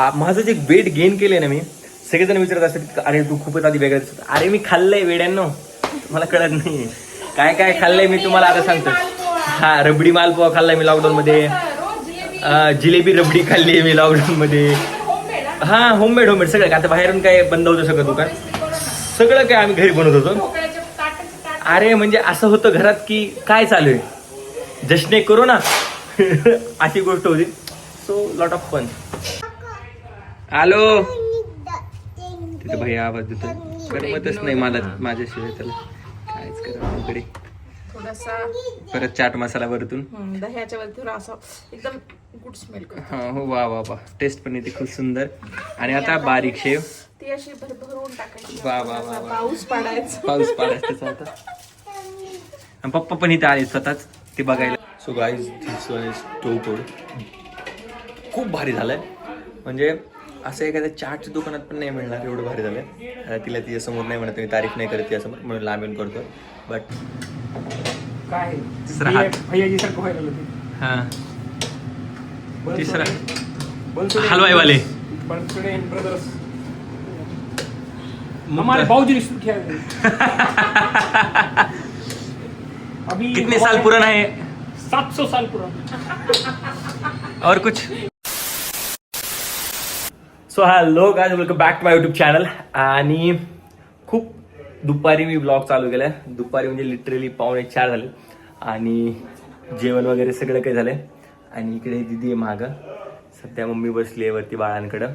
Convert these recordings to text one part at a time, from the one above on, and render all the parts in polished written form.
माझं जे weight gain केलंय ना मी, सगळेजण विचारत असतात अरे तू खूपच आधी वेगळं दिसत. अरे मी खाल्लंय वेड्यांनो, मला कळत नाही काय काय खाल्लंय मी तुम्हाला आता सांगतो. हा, रबडी मालपोहा खाल्लाय मी लॉकडाऊन मध्ये, जिलेबी रबडी खाल्ली आहे मी लॉकडाऊन मध्ये. हा, होममेड सगळं. आता बाहेरून काय बंद होतं सगळं दुकान, सगळं काय आम्ही घरी बनवत होतो. अरे म्हणजे असं होतं घरात की काय चालू आहे, जश्न करू ना अशी गोष्ट होती. So lot of fun. Hello, तिथे भैया आवाज देतो, करमतच नाही मला माझ्याशिवाय, त्याला कायच करा इकडे. थोडासा परत चाट मसाला वरतून, दह्याच्या वरती असं एकदम गुड स्मेल करतो. हो, वा वा वा, टेस्ट पण येते खूप सुंदर. आणि आता बारीक शेव ती अशी भरभरून टाकायची. वा वा वा वा, पाऊस पाडायचा. पाऊस पाडायचा आता. आणि पप्पा पण इथे आले स्वतःच ते बघायला. So guys, this one is टोकोड. खूप भारी झालंय, म्हणजे असं एखाद्या चाटच्या दुकानात पण नाही मिळणार एवढं भारी झालंय. तिला तिच्यासमोर नाही म्हणत, मी तारीफ नाही करत तिच्यासमोर, म्हणून लांब येऊन करतो. बट काय तिसरा हात, भैयाजी सारखं व्हायला लागलं हा ते. तिसरा बनसोडे हलवाई वाले बनसोडे एंड ब्रदर्स हमारे बाबूजी ने शुरू किया है. अभी कितने साल पुराना है? 700 साल पुराना. और कुछ. So hello guys, welcome back to my YouTube channel. आणि खूप दुपारी मी ब्लॉग चालू केलाय. दुपारी म्हणजे लिटरली 3:45 झाले आणि जेवण वगैरे सगळं काही झालंय. आणि इकडे दिदी आहे मागं, सध्या मम्मी बसली आहे वरती बाळांकडं.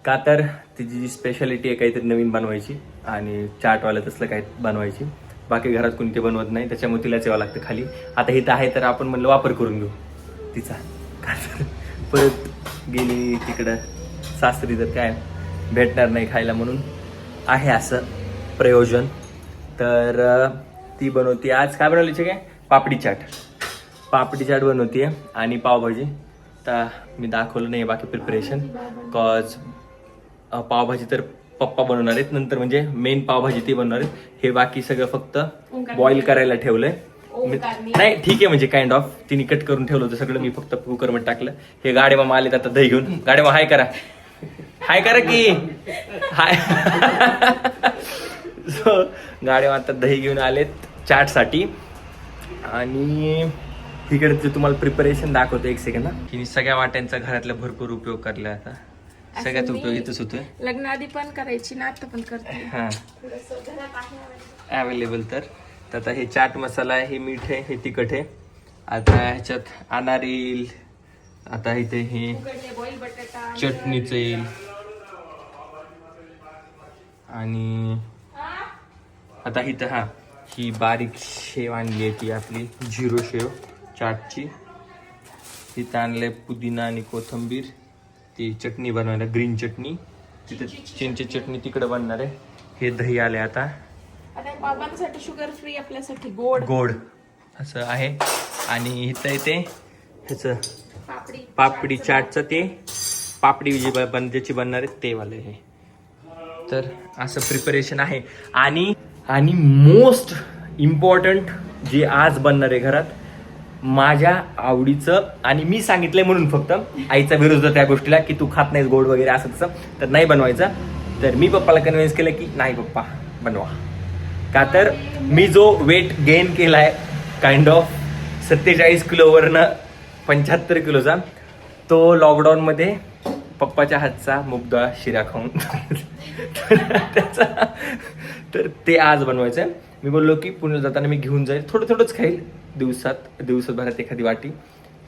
का तर तिची जी स्पेशालिटी आहे काहीतरी नवीन बनवायची आणि चाटवालं तसलं काही बनवायची. बाकी घरात कोणी ते बनवत नाही, त्याच्यामुळे तिलाच यावं लागतं खाली. आता इथं आहे तर आपण म्हणलं वापर करून घेऊ तिचा. का तर परत गेली तिकडं सासरी तर काय भेटणार नाही खायला, म्हणून आहे असं प्रयोजन. तर ती बनवते आज. काय बनवलीचे काय? पापडी चाट बनवते आणि पावभाजी. तर मी दाखवलं नाही बाकी प्रिपरेशन, कॉज पावभाजी तर पप्पा बनवणार आहेत नंतर, म्हणजे मेन पावभाजी ते बनवणार आहेत. हे बाकी सगळं फक्त बॉईल करायला ठेवलंय. नाही ठीक आहे, म्हणजे काइंड ऑफ तिने कट करून ठेवलं होतं सगळं, मी फक्त कुकरमध्ये टाकलं. हे गाडे मामा आलेत आता दही घेऊन. गाडे मामा हाय करा की हाय. सो गाडे आता दही घेऊन आलेत चाटसाठी. आणि तिकडे तुम्हाला प्रिपरेशन दाखवतो, एक सेकंड. तिने सगळ्या वाट्यांचा घरातला भरपूर उपयोग करला. आता सगळ्यात उपयोग इथंच होतोय. लग्नाआधी पण करायची ना, आता पण करते. हा, अवेलेबल. तर आता हे चाट मसाला आहे, हे मीठ आहे, हे तिखट आहे. आता ह्याच्यात अनार येईल. आता इथे हे बॉईल बटाटा, चटणीचं येईल. आणि आता इथं हा ही बारीक शेव आणली आहे, ती आपली झिरो शेव चाटची. तिथं आणलंय पुदिना आणि कोथिंबीर, ती चटणी बनवायला, ग्रीन चटणी. तिथं चिंच चटणी तिकडे बनणार आहे. हे दही आले आता बाबांसाठी शुगर फ्री, आपल्यासाठी गोड असं आहे. आणि इथं येते ह्याचं पापडी चाटचं, ते पापडी जी ज्याची बनणार आहे ते वाले हे. तर असं प्रिपरेशन आहे. आणि मोस्ट इम्पॉर्टंट जे आज बनणार आहे घरात, माझ्या आवडीचं, आणि मी सांगितलंय म्हणून फक्त, आईचा विरोध त्या गोष्टीला की तू खात नाहीस गोड वगैरे असं तसं, तर नाही बनवायचं. तर मी पप्पाला कन्व्हिन्स केलं की नाही पप्पा बनवा. का तर मी जो वेट गेन केलाय काइंड ऑफ 47 किलोवरनं 75 किलोचा, तो लॉकडाऊनमध्ये पप्पाच्या हातचा मुगडाळ शिरा खाऊन त्याचा, तर ते आज बनवायचं आहे. मी बोललो की पुण्याला जाताना मी घेऊन जाईल, थोडंच खाईल दिवसभरात एखादी वाटी.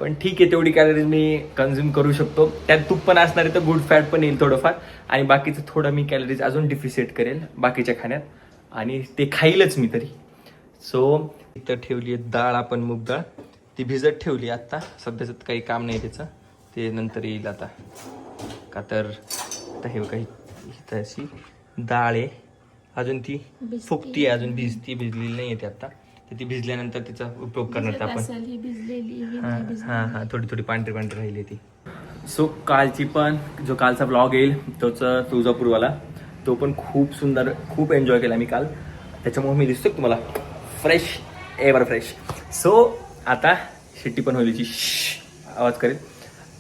पण ठीक आहे, तेवढी कॅलरीज मी कन्झ्युम करू शकतो. त्यात तूप पण असणार आहे, तर गुड फॅट पण येईल थोडंफार. आणि बाकीचं थोडं मी कॅलरीज अजून डिफिसिट करेल बाकीच्या खाण्यात, आणि ते खाईलच मी तरी. सो इथं ठेवली आहे डाळ, आपण मूग डाळ ती भिजत ठेवली आत्ता. सध्याचं काही काम नाही त्याचं, ते नंतर येईल आता. का तर हे काही इथं अशी डाळ आहे, अजून ती फुकती आहे, अजून भिजलेली नाही आहे ती आत्ता. तर ती भिजल्यानंतर तिचा उपयोग करणार आपण. हां, थोडी पांढरी राहिली ती. सो कालची पण, जो कालचा ब्लॉग येईल तोच तुळजापूरवाला, तो पण खूप सुंदर, खूप एन्जॉय केला मी काल. त्याच्यामुळे मी दिसतोय तुम्हाला फ्रेश, एव्हर फ्रेश. सो आता शिट्टी पण होईल, आवाज करेल.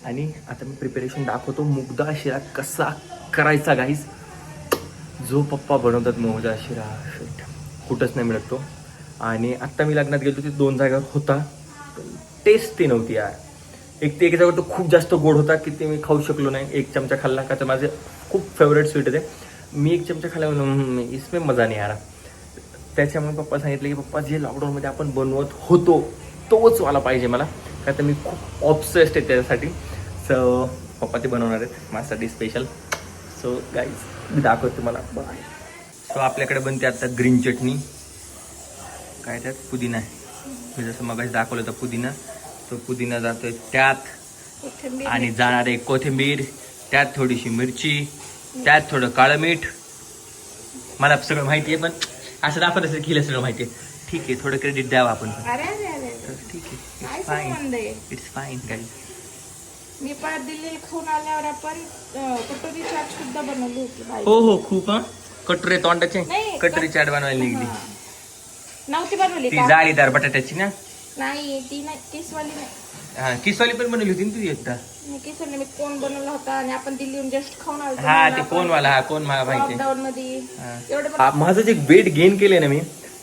आणि आता मी प्रिपरेशन दाखवतो मुगदा शिरा कसा करायचा गाईज. जो पप्पा बनवतात मुगदा शिरा कुठंच नाही मिळत तो. आणि आत्ता मी लग्नात गेलो ते 2 जागेवर होता, टेस्ट ती नव्हती यार. एक जागेवर तो खूप जास्त गोड होता की ते मी खाऊ शकलो नाही. 1 चमचा खाल्ला का तर माझे खूप फेवरेट स्वीट आहे ते. मी 1 चमचा खाल्ला म्हणून इसमें मजा नाही यार. त्याच्यामुळे पप्पा सांगितलं की पप्पा जे लॉकडाऊनमध्ये आपण बनवत होतो तोच वाला पाहिजे मला, का तर मी खूप ऑब्सेस्ड आहे त्याच्यासाठी. सो पप्पा ते बनवणार आहेत माझ्यासाठी स्पेशल. सो गाईज मी दाखवतो तुम्हाला. बाय. सो आपल्याकडे बनते आता ग्रीन चटणी. काय त्यात पुदिना आहे. मी जसं मग दाखवलं तर पुदिना, तो पुदिना जातोय त्यात आणि जाणार आहे कोथिंबीर, त्यात थोडीशी मिरची, त्यात थोडं काळं मीठ. मला सगळं माहिती आहे पण असं दाखवत असेल की सगळं माहिती आहे. ठीक आहे, थोडं क्रेडिट द्यावं आपण. अरे ठीक आहे, काय इट्स फाईन, संबंध आहे? It's fine guys. मी परत दिल्ली खाऊन आल्यावर आपण कटोरी चाट सुद्धा बनवली होती बाई. हो खूप. कटोरे तोंडाचे नाही, कटोरी चाट बनवायला निघली. नव्हती बनवली ती का? जाळीदार बटाट्याची ना. नाही ती नाही, केसवाली नाही. हा किसवाली पण बनवली होती ना तू एकदा. मी केसवाली मी कोण बनवला होता आणि आपण दिल्लीहून जस्ट खाऊन आलो. हा ते कोणवाला, हा कोण मला माहिती. लॉकडाऊन मध्ये हा. एवढं माझं जे वेट गेन केलंय ना मी,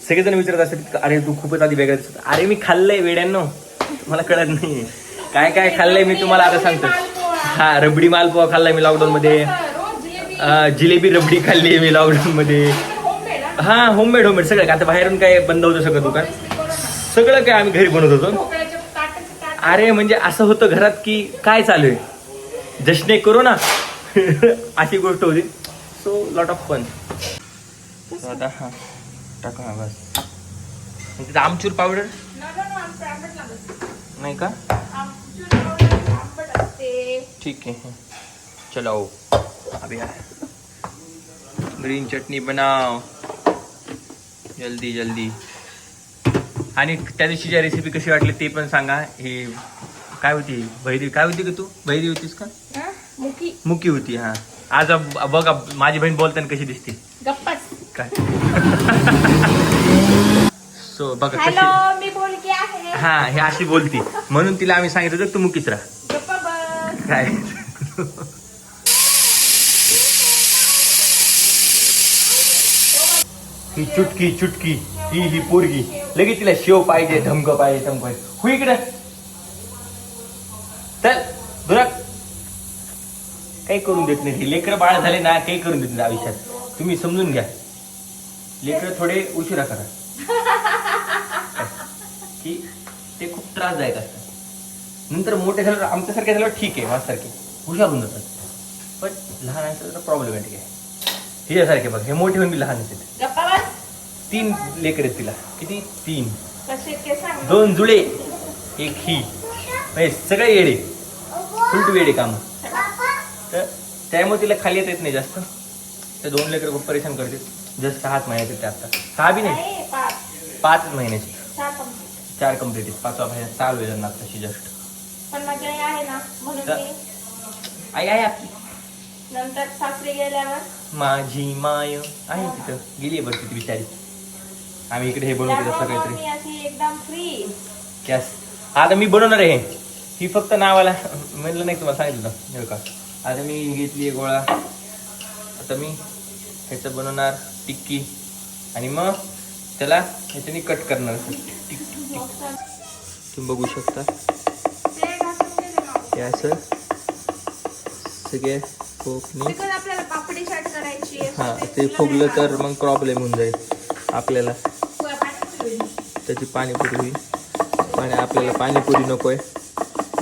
सगळेजण विचारत असतात अरे तू खूपच आधी वेगळं दिसत. अरे मी खाल्लंय वेड्यांनो, मला कळत नाही काय काय खाल्लंय मी तुम्हाला आता सांगतो. हा रबडी मालपोहा खाल्लाय मी लॉकडाऊन मध्ये. जिलेबी रबडी खाल्ली आहे मी लॉकडाऊन मध्ये. हा होममेड सगळं. आता बाहेरून काय बंद होतं सगळं दुकान, सगळं काय आम्ही घरी बनवत होतो. अरे म्हणजे असं होतं घरात की काय चालू आहे, जश्न करू ना अशी गोष्ट होती. So lot of fun. आता हा टाका हा बस. तिथं आमचूर पावडर नाही का? ठीक आहे चलो अभी ग्रीन चटणी बनाव जल्दी जल्दी. आणि त्या दिवशीची रेसिपी कशी वाटली ते पण सांगा. हे काय होती बहिरी, काय होती का तू बहिरी होतीस का? मुकी होती. हा आज बघा माझी बहीण बोलताना कशी दिसते काय. सो बघा कशी. मी बोलकी आहे. हा हे अशी बोलती म्हणून तिला आम्ही सांगितलं होतं तू मुकीच राहा. काय ही चुटकी चुटकी ही पोरगी लगेच तिला शेव पाहिजे, धमक पाहिजे. हो इकडे चल दुराक. काही करून देत नाही. लेकरं बाळ झाले ना, काही करून देत नाही आयुष्यात. तुम्ही समजून घ्या. लेकरं थोडे उशिरा करा की ते खूप त्रासदायक असतात. नंतर मोठे झाल्यावर आमच्यासारखे झाल्यावर ठीक आहे, माझ्यासारखे हुशार होऊन जातात. पण लहान असेल तर प्रॉब्लेमॅटिक आहे. हिच्यासारखे बघ, हे मोठे होऊन मी लहान असते. 3 लेकर आहेत तिला. किती? 3. 2 जुळे, 1 ही. म्हणजे सगळे येडे, फुलटू येडे काम. तर त्यामुळे तिला खाली येत नाही जास्त. त्या 2 लेकर खूप परेशान करते. जस्ट 6 महिन्याचे ते आता. 6 बी नाही, 5 महिन्याचे. 4 कम्प्लीट. 5वा महिन्यात चालू आहे त्यांना तशी जस्ट. पण माझी आई आहे ना म्हणून आई आहे आपली. नंतर सासरी गेल्यावर माझी माय आहे तिथं. गेली बरं तिथे बिचारी. आम्ही इकडे हे बनवतो असं काहीतरी. एकदम फ्री. कॅस आता मी बनवणार आहे. ही फक्त नावाला म्हणलं नाही तुम्हाला सांगितलं हे का. आता मी घेतली गोळा. आता मी ह्याचं बनवणार टिक्की आणि मग त्याला ह्याच्याने कट करणार. Tick tick tick. तुम्ही बघू शकता हे असं सगळे फोकनी. आपल्याला पापडी चाट करायची आहे. हां ते फुगलं तर मग प्रॉब्लेम होऊन जाईल आपल्याला. त्याची पाणीपुरी होईल. आणि आपल्याला पाणीपुरी नको आहे,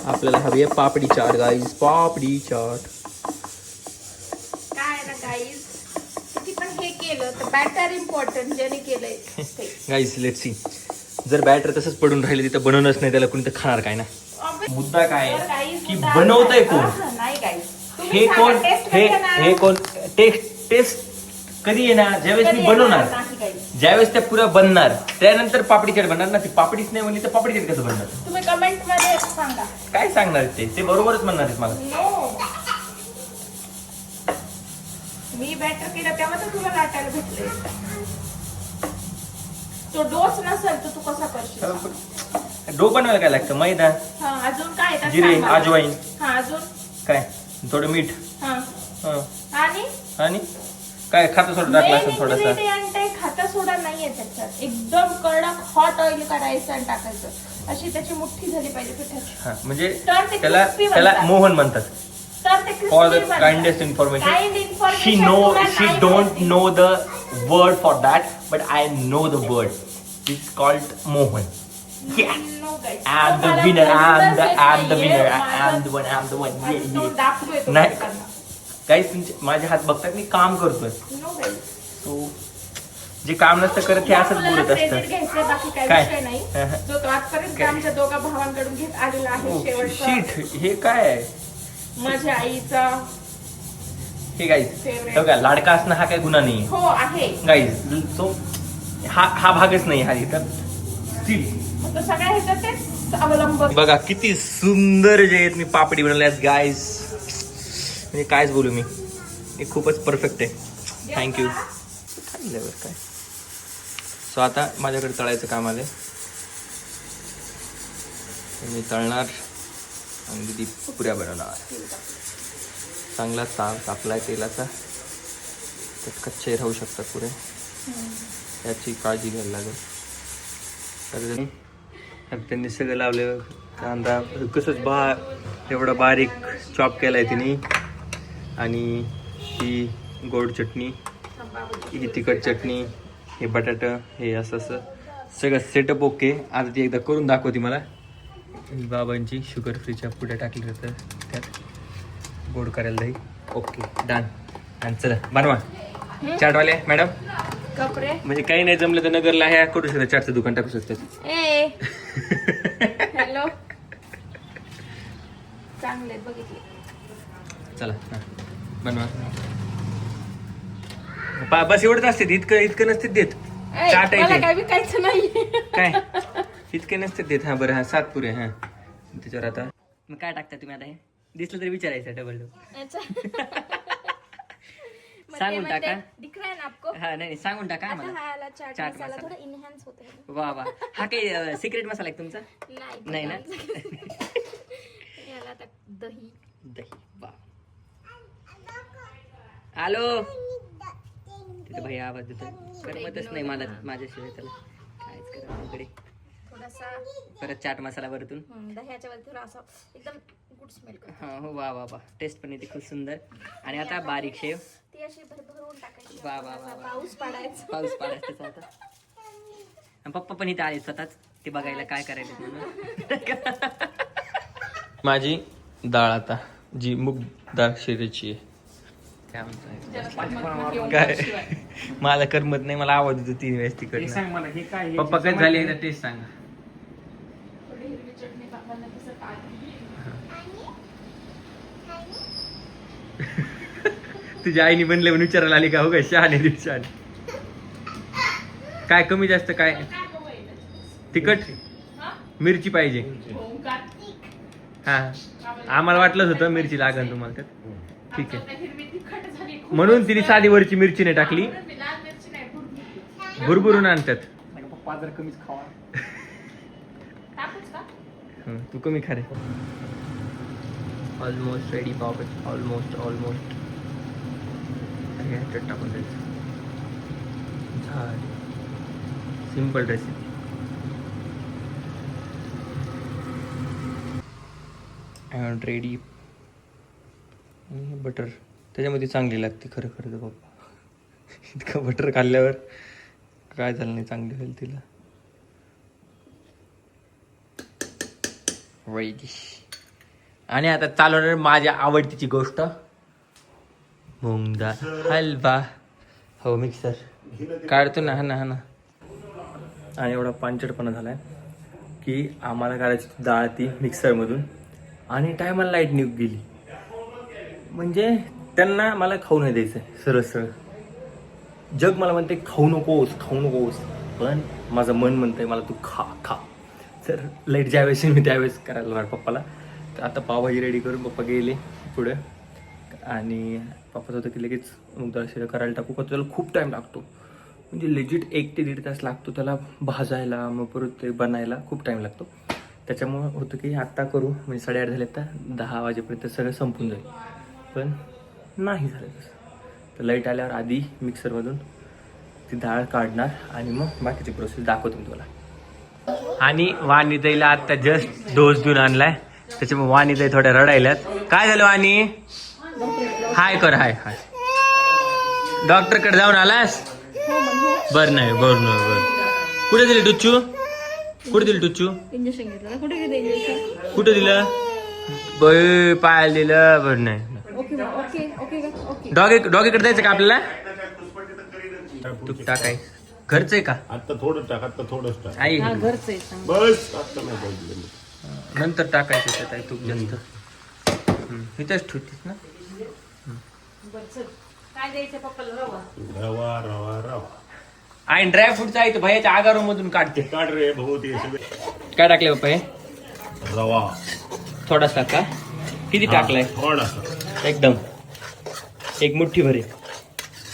आपल्याला हवी आहे पापडी चाट गाईज. पापडी चाट काय ना गाईज, किती पण हे केलं तर बॅटर इम्पॉर्टंट ज्याने केलंय गाईज. Let's see. जर बॅटर तसंच पडून राहिले तिथं बनवणंच नाही त्याला, कोणी तर खाणार काय ना. मुद्दा काय आहे की बनवतंय कोण. नाही गाईज, हे कोण हे कोण. टेस्ट कधी येणार ज्यावेळेस मी बनवणार, ज्यावेळेस त्या पुऱ्या बनणार त्यानंतर पापडी चाट बनणार ना. ती पापडीच नाही म्हणली तर पापडी चाट कसं बनणार. तुम्ही कमेंट मध्ये सांगा काय सांगणार ते बरोबरच म्हणणार आहेत मला. मी बॅटर केलं तेव्हा तर तुला लाटायला भेटले. तो डोस नसेल तर तू कसा करशील. डो बनवायला काय लागतं? मैदा, अजून काय जिरे, अजवाईन. हा अजून काय थोडं मीठ. हा हं. आणि आणि काय खाता सोडा टाकला असेल थोडासा. ingredient आहे खाता सोडा नाहीये त्याच्यात. एकदम कडक हॉट ऑइल करायचं आणि टाकायचं. अशी त्याची मुठ्ठी झाली पाहिजे पिठाची. हा म्हणजे तर ते त्याला crispy त्याला बनतात. मोहन म्हणतात. तर ते फॉर द crispy बनतात. Kindest information. Kind information शी तुला शी नाही डोंट माहिती. Know the word for that but I know the word. It's called Mohan. Yes. No, guys. I'm the तुम्हाला winner. I'm the नाहीये. winner. माझं- I'm the one. I'm the one. माझं Yeah, तोंड yeah. दाखवतोय तो नाही. लोकांना. Guys, तुमचे माझे हात बघतात मी काम करतोय. No, guys. So जे काम नसतं करत हे असंच आपल्याला बोलत credit असतं. घ्यायचंय, बाकी काही काय? विषय नाही. जो तो आजपर्यंत आमच्या दोघा भावांकडून घेत आलेला आहे शेवटचा शीट हे काय आहे? माझ्या आईचा हे गाईज Favorite. बघा लाडका असणं हा काही गुन्हा नाही हो आहे. गाईज. सो हा भागच नाही हा इथं. Still. फक्त सगळ्या ह्याच्यात तेच अवलंब. बघा किती सुंदर जे आहेत मी पापडी बनवल्यात गाईज. म्हणजे कायच बोलू मी. हे खूपच परफेक्ट आहे. थँक्यू. काय सो आता माझ्याकडे तळायचं काम आलंय. मी तळणार आणि ती पुऱ्या बनवणार. चांगला ताप तापलाय तेलाचा. त्यात कच्चे राहू शकतात पुरे. याची काळजी घ्यायला लागेल. तर त्यांनी सगळं लावलं. कांदा कसंच एवढा बारीक चॉप केलाय तिने. आणि ही गोड चटणी, ही तिखट चटणी, हे बटाटा, हे असं असं सगळं सेटअप ओके. आता ती एकदा करून दाखवते मला. बाबांची शुगर फ्रीच्या पुढे टाकली होतं त्यात गोड करायला दही. Okay done. आणि चला बनवा चाटवाले मॅडम. कपडे म्हणजे काही नाही जमलं तर नगरला ह्या करू शकता. चाटचं दुकान टाकू शकतात. ए हॅलो चांगले बघितले. चला हा बनवा. बस एवढंच असते. इतकं नसते देत. चाट मला आहे काय विकायचं नाही. काय इतके नसते देत. हा बरं हा 7 पुरे. हा त्याच्यावर आता मग काय टाकता तुम्ही आता. हे दिसलं तरी विचारायचं डबल सांगून टाका. दिख रहा है ना आपको. हा नाही सांगून टाका आता मला. हा आला चाट चाट मसाला मसाला. थोडा इनहॅन्स होत आहे. वा वा हा काही सिक्रेट मसाला आहे तुमचा. नाही ना. याला आता दही दही वा. हॅलो तिथे भाई आवाज देतो. करमतच नाही मला माझ्याशिवाय. त्याला कायच करा इकडे. थोडासा परत चाट मसाला वरतून. दह्याच्या वर थोडा असं एकदम गुड स्मेल करतो. हा हो वा वा वा. टेस्ट पण येते खूप सुंदर. आणि आता बारीक शेव. ती अशी भरभरून टाकायची. वा वा वा वा. पाऊस पाडायचा. पाऊस पाडायचा आता. आणि पप्पा पण इथे आले स्वतःच ते बघायला काय करायचं म्हणून. माझी डाळ आता जी मूग डाळ शिरेची आहे. काय म्हणताय काय मला करमत नाही. मला आवाज येतो 3 वेळेस हे तिकडे. सांग मला हे काय हे पप्पा कधी झाली एकदा टेस्ट सांगा. थोडी हिरवी चटणी बाबांना कसं टाकली. तुझ्या आईने बनले म्हणून विचारायला आली का. हो काय शहाणे दिवसाने. काय कमी जास्त काय तिखट मिरची पाहिजे. हा आम्हाला वाटलंच होतं मिरची लागेल तुम्हाला त्यात. ठीक आहे हिरवी तिखट झाली. म्हणून तिने साधी वरची मिरची नाही टाकली. लाल मिरची नाही भुरभुरी. भुरभुरून आणतात. पप्पा जर कमीच खावा. टाकूच का. तू कमी खा रे. ऑलमोस्ट रेडी पापड. ऑलमोस्ट टाकून द्यायचं. झाली सिंपल रेसिपी. रेडी. बटर त्याच्यामध्ये चांगली लागते खरं तर पप्पा. इतकं बटर खाल्ल्यावर काय झालं नाही चांगली होईल तिला. आणि आता चालवणार माझ्या आवडतीची गोष्ट मूग डाळ हलवा. हो मिक्सर काढतो ना. हा ना. आणि एवढा पांचटपणा झालाय की आम्हाला काढायची डाळ ती मिक्सरमधून. आणि टायमाला लाईट निघून गेली. म्हणजे त्यांना मला खाऊ नाही द्यायचं सरळ. जग मला म्हणते खाऊ नकोस. पण माझं मन म्हणतंय मला तू खा. तर लाईट ज्यावेळेस मी त्यावेळेस करायला लागणार पप्पाला. तर आता पावभाजी रेडी करून पप्पा गेले पुढे. आणि पप्पाचं होतं की लगेच मूग डाळ शिरा करायला टाकू का. त्याला खूप टाईम लागतो. म्हणजे लेजिट 1 ते 1.5 तास लागतो त्याला भाजायला. मग परत ते बनायला खूप टाईम लागतो. त्याच्यामुळं होतं की आत्ता करू म्हणजे 8:30 झाले तर 10 वाजेपर्यंत सगळं संपून जाईल, पण नाही झालं तसं. तर लाईट आल्यावर आधी मिक्सरमधून ती डाळ काढणार आणि मग बाकीची प्रोसेस दाखवतो मी तुम्हाला. आणि वाणीताईला आत्ता जस्ट डोस देऊन आणलाय, त्याच्यामुळे वाणीताई थोड्या रडायल्यात. काय झालं वाणी? हाय कर, हाय हाय. डॉक्टरकडे जाऊन आलास? बर नाही, बर. कुठे दिली टुच्चू? कुठे दिली टुच्चू? इंजेक्शन घेतलं. कुठे घेते इंजेक्शन? कुठे दिलं? पायाला दिलं. बर नाही. Okay okay okay okay. डॉगीकडे जायचं का आपल्याला? तूप टाकाय घरच आहे का? आता थोडं टाक, आता थोडंच टाक. आई घरचं आहे सांग. बस आता नाही पाहिजे. नंतर टाकायचं त्यात आई तूप जास्त. इथंच ठेवतीस ना? काय द्यायचं पप्पाला? रवा. रवा आणि ड्रायफ्रूटचा आहे तो भैयाच्या आगारो मधून काढते. काढ रे भाऊ ते सगळे. काय टाकले बाप्पा हे? रवा थोडासा का? किती टाकलाय? थोडासा, एकदम एक मुठ्ठी भरे.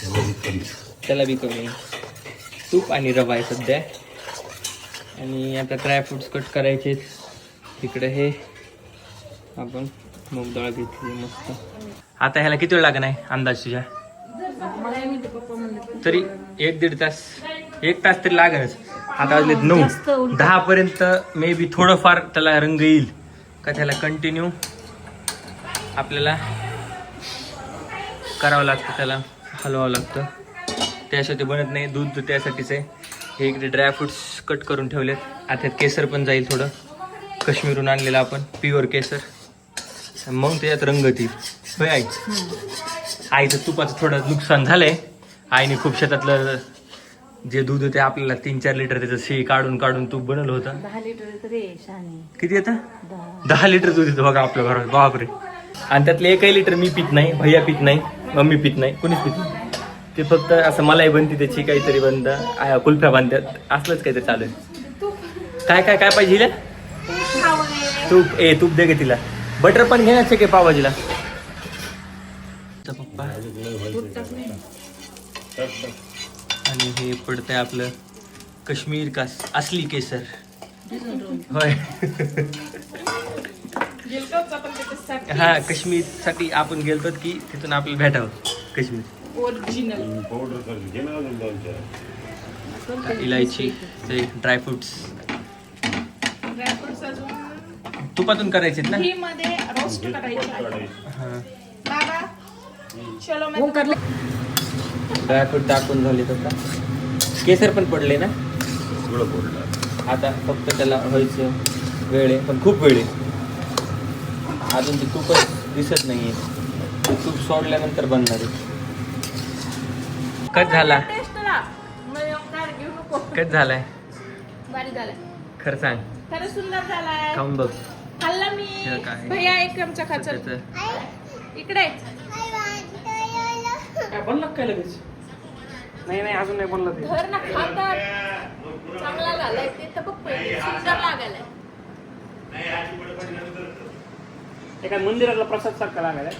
कमी. त्याला बी कमी. तूप आणि रवा आहे सध्या. आणि आता ड्रायफ्रुट्स कट करायचे. तिकडे हे आपण मूग डाळ घेतली मस्त. आता ह्याला किती वेळ लागणार आहे अंदाज तुझ्या? तरी 1-1.5 तास, 1 तास तरी लागेलच. आता वाजले 9, 10 पर्यंत मे बी थोडंफार त्याला रंग येईल का. त्याला कंटिन्यू आपल्याला करावं लागतं, त्याला हलवावं लागतं. त्याशिवाय ते बनत नाही. दूध त्यासाठीच आहे. हे इकडे ड्रायफ्रुट्स कट करून ठेवलेत. आता केसर पण जाईल थोडं, काश्मीरहून आणलेलं आपण प्युअर केसर. मग त्याच्यात रंग येईल. होय आई? आईचं तुपाचं थोडं नुकसान झालंय. आईने खूप शेतातलं जे दूध होते आपल्याला 3-4 लिटर त्याचं शी काढून काढून तूप बनवलं होतं. 10 लिटर तरी शाने. किती येतं? 10 लिटर दूध येतं बघा आपल्या घरात. बापरे. आणि त्यातलं 1 लिटर मी पित नाही, भैया पित नाही, मम्मी पित नाही, कोणीच पित नाही. ते फक्त असं मलाई बनते त्याची, काहीतरी बनतं, कुल्फ्या बांधतात, असलंच काहीतरी चालू आहे. काय पाहिजे हिला? तूप. तूप दे गे तिला. बटर पण घेण्याचे की पावभाजीला? पप्पा. आणि हे पडतंय आपलं काश्मीर का असली केसर. होय. हा, काश्मीर साठी आपण गेलतो की तिथून आपल्याला भेटावं काश्मीर ओरिजिनल पावडर कर घे ना अजून 2-4. इलायची, ते ड्रायफ्रुट्स अजून तुपातून करायचे ना? घी मध्ये रोस्ट करायचे. हा. बाबा चलो मैं ड्रायफ्रूट टाकून झाले तर केसर पण पडले ना? सगळं पडलं. आता फक्त त्याला व्हायचं वेळ आहे, पण खूप वेळ आहे अजून. ते तूपच दिसत नाहीये. ते तूप सोडल्यानंतर बनणार आहे. कट झाला? कट झालाय? भारी झालाय. खरं सांग. खरं सुंदर झालाय. खाऊन बघ. खाल्ला मी. हे काय? भैया एक चमचा खाचल. इकडे बनलं काय लगेच? नाही अजून नाही बनलं ते. धर ना खातात. चांगला झालाय ते तर बघ पहिले. सुंदर लागायलाय. एका मंदिराला प्रसाद सारखा लागायला.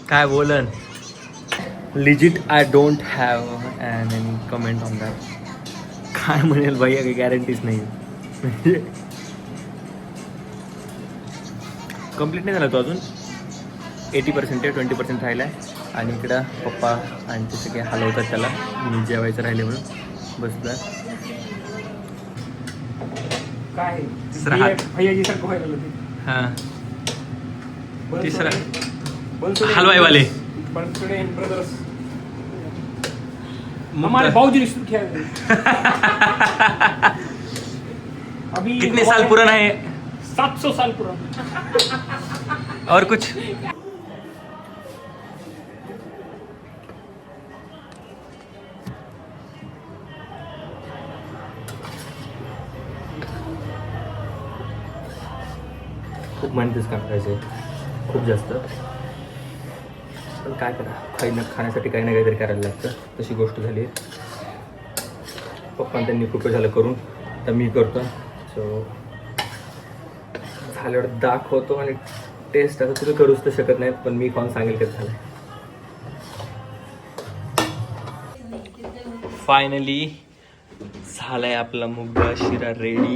काय बोलन? Legit I don't have any comment on that. काय म्हणेल भैया, काही गॅरंटीच नाही. कम्प्लीट नाही झाला तो अजून. 80% आहे, 20% राहिला आहे. आणि इकडं पप्पा आणि ते सगळे हलवतात त्याला. मी जेवायचं राहिले म्हणून बसलं. काय तिसरा हात. भैयाजी सारखं व्हायला लागलं ते. हां, तिसरा बनसोडे हलवाईवाले. Bansode and brothers. मुक्त. हमारे बाबूजी ने शुरू किया है. अभी कितने साल पुराना है? 700 साल पुराना. और कुछ? खूप मेहनतीच काम करायचं, खूप जास्त. पण काय करा, खाण्यासाठी काही ना काहीतरी करायला लागतं. तशी गोष्ट झाली आहे. पप्पा त्यांनी खूप झालं करून, तर मी करतो. सो झाल्यावर दाखवतो. आणि टेस्ट आता तुम्ही करूच तर शकत नाहीत, पण मी खाऊन सांगेल कसं झालं. फायनली झालाय आपला मुगा शिरा रेडी.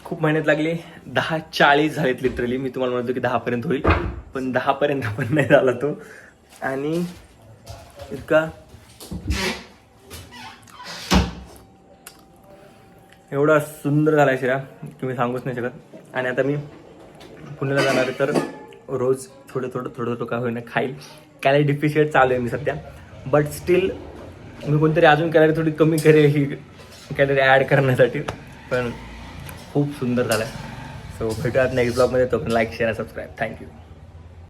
खूप मेहनत लागली. 10:40 झालेत लिटरली. मी तुम्हाला म्हणतो की 10पर्यंत होईल, पण 10पर्यंत पण नाही झाला तो. आणि इतका एवढा सुंदर झाला शिरा की मी सांगूच नाही शकत. आणि आता मी पुण्याला जाणार आहे, तर रोज थोडं का होईना खाईल. कॅलरी डिफिशियट चालू आहे मी सध्या, बट स्टील मी कोणतरी अजून कॅलरी थोडी कमी करेल ही कॅलरी ॲड करण्यासाठी. पण खूप सुंदर झालं. सो भेटूयात नेक्स्ट ब्लॉगमध्ये. तो पण लाईक शेअर सबस्क्राईब. थँक्यू.